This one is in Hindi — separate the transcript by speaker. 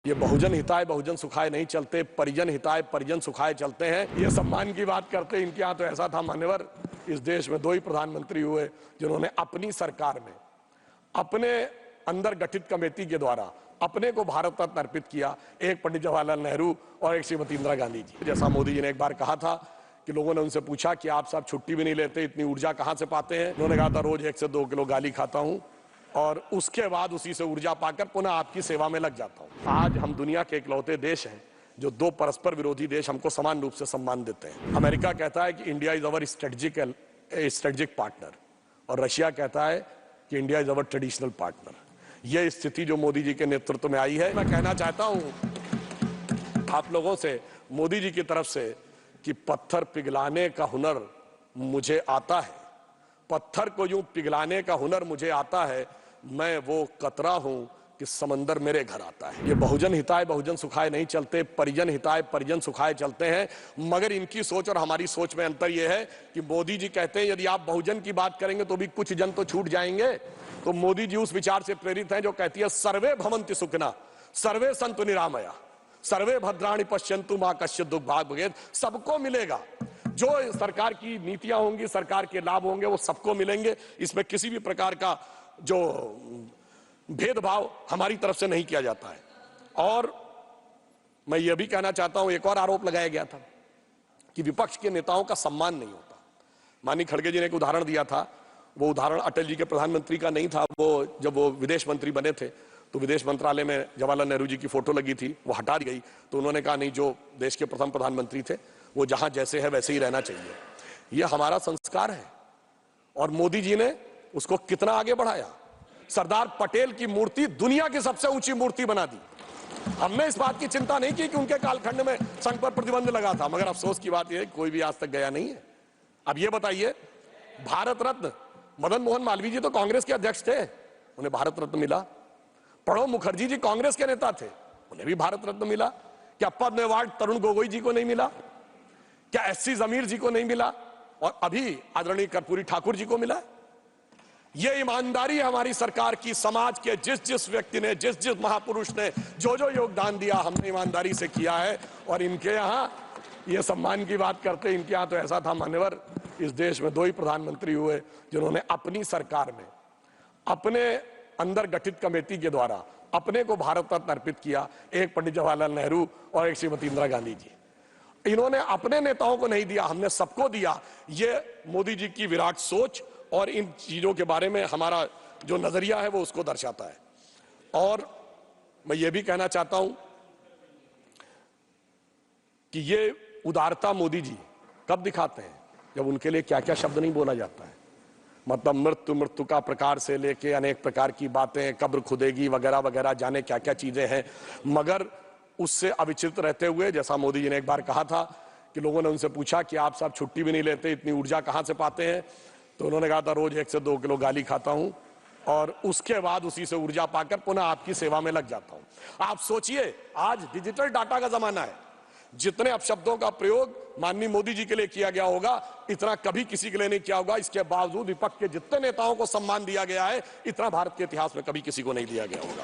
Speaker 1: ये बहुजन हिताय बहुजन सुखाय नहीं चलते, परिजन हिताय परिजन सुखाय चलते हैं। ये सम्मान की बात करते हैं, इनके यहाँ तो ऐसा था मान्यवर, इस देश में 2 ही प्रधानमंत्री हुए जिन्होंने अपनी सरकार में अपने अंदर गठित कमेटी के द्वारा अपने को भारत रत्न अर्पित किया। एक पंडित जवाहरलाल नेहरू और एक श्रीमती इंदिरा गांधी जी। जैसा मोदी जी ने एक बार कहा था कि लोगों ने उनसे पूछा कि आप साहब छुट्टी भी नहीं लेते, इतनी ऊर्जा कहां से पाते हैं? उन्होंने कहा था रोज 1 से 2 किलो गाली खाता हूं और उसके बाद उसी से ऊर्जा पाकर पुनः आपकी सेवा में लग जाता हूं। आज हम दुनिया के इकलौते देश हैं जो 2 परस्पर विरोधी देश हमको समान रूप से सम्मान देते हैं। अमेरिका कहता है कि India is our strategic partner और रशिया कहता है कि India is our traditional partner. यह स्थिति जो मोदी जी के नेतृत्व में आई है, मैं कहना चाहता हूं आप लोगों से, मोदी जी की तरफ से, कि पत्थर पिघलाने का हुनर मुझे आता है, पत्थर को यूं पिघलाने का हुनर मुझे आता है, मैं वो कतरा हूं कि समंदर मेरे घर आता है। ये बहुजन हिताय बहुजन सुखाय नहीं चलते, परिजन हिताय परिजन सुखाय चलते हैं। मगर इनकी सोच और हमारी सोच में अंतर यह है कि मोदी जी कहते हैं यदि आप बहुजन की बात करेंगे तो भी कुछ जन तो छूट जाएंगे। तो मोदी जी उस विचार से प्रेरित हैं जो कहती है सर्वे भवन्ति सुखिनः सर्वे सन्तु निरामया सर्वे भद्राणि पश्यन्तु मा कश्चित् दुःख भाग् भवेत्। सबको मिलेगा, जो सरकार की नीतियां होंगी, सरकार के लाभ होंगे, वो सबको मिलेंगे। इसमें किसी भी प्रकार का जो भेदभाव हमारी तरफ से नहीं किया जाता है। और मैं ये भी कहना चाहता हूं, एक और आरोप लगाया गया था कि विपक्ष के नेताओं का सम्मान नहीं होता। माननीय खड़गे जी ने एक उदाहरण दिया था, वो उदाहरण अटल जी के प्रधानमंत्री का नहीं था। वो जब वो विदेश मंत्री बने थे तो विदेश मंत्रालय में जवाहरलाल नेहरू जी की फोटो लगी थी, वो हटा दी गई। तो उन्होंने कहा नहीं, जो देश के प्रथम प्रधानमंत्री थे वो जहां जैसे है वैसे ही रहना चाहिए। ये हमारा संस्कार है और मोदी जी ने उसको कितना आगे बढ़ाया। सरदार पटेल की मूर्ति दुनिया की सबसे ऊंची मूर्ति बना दी। हमने इस बात की चिंता नहीं की कि उनके कालखंड में संघ पर प्रतिबंध लगा था, मगर अफसोस की बात यह है कोई भी आज तक गया नहीं है। अब ये बताइए, भारत रत्न मदन मोहन मालवीय जी तो कांग्रेस के अध्यक्ष थे, उन्हें भारत रत्न मिला। प्रणब मुखर्जी जी कांग्रेस के नेता थे, उन्हें भी भारत रत्न मिला। क्या पद्म अवार्ड तरुण गोगोई जी को नहीं मिला? क्या एससी जमीर जी को नहीं मिला? और अभी आदरणीय कर्पूरी ठाकुर जी को मिला। यह ईमानदारी है हमारी सरकार की। समाज के जिस जिस व्यक्ति ने, जिस जिस महापुरुष ने जो जो योगदान दिया, हमने ईमानदारी से किया है। और इनके यहां ये सम्मान की बात करते, इनके यहां तो ऐसा था मान्यवर, इस देश में 2 ही प्रधानमंत्री हुए जिन्होंने अपनी सरकार में अपने अंदर गठित कमेटी के द्वारा अपने को भारत रत्न अर्पित किया। एक पंडित जवाहरलाल नेहरू और एक श्रीमती इंदिरा गांधी जी। इन्होंने अपने नेताओं को नहीं दिया, हमने सबको दिया। ये मोदी जी की विराट सोच और इन चीजों के बारे में हमारा जो नजरिया है वो उसको दर्शाता है। और मैं ये भी कहना चाहता हूं कि ये उदारता मोदी जी कब दिखाते हैं? जब उनके लिए क्या क्या शब्द नहीं बोला जाता है। मतलब मृत्यु का प्रकार से लेके अनेक प्रकार की बातें, कब्र खुदेगी वगैरह वगैरह, जाने क्या क्या चीजें हैं। मगर उससे अविचलित रहते हुए, जैसा मोदी जी ने एक बार कहा था कि लोगों ने उनसे पूछा कि आप साहब छुट्टी भी नहीं लेते, इतनी ऊर्जा कहां से पाते हैं? तो उन्होंने कहा था रोज 1 से 2 किलो गाली खाता हूं और उसके बाद उसी से ऊर्जा पाकर पुनः आपकी सेवा में लग जाता हूं। आप सोचिए, आज डिजिटल डाटा का जमाना है। जितने अपशब्दों का प्रयोग माननीय मोदी जी के लिए किया गया होगा, इतना कभी किसी के लिए नहीं किया होगा। इसके बावजूद विपक्ष के जितने नेताओं को सम्मान दिया गया है, इतना भारत के इतिहास में कभी किसी को नहीं दिया गया होगा।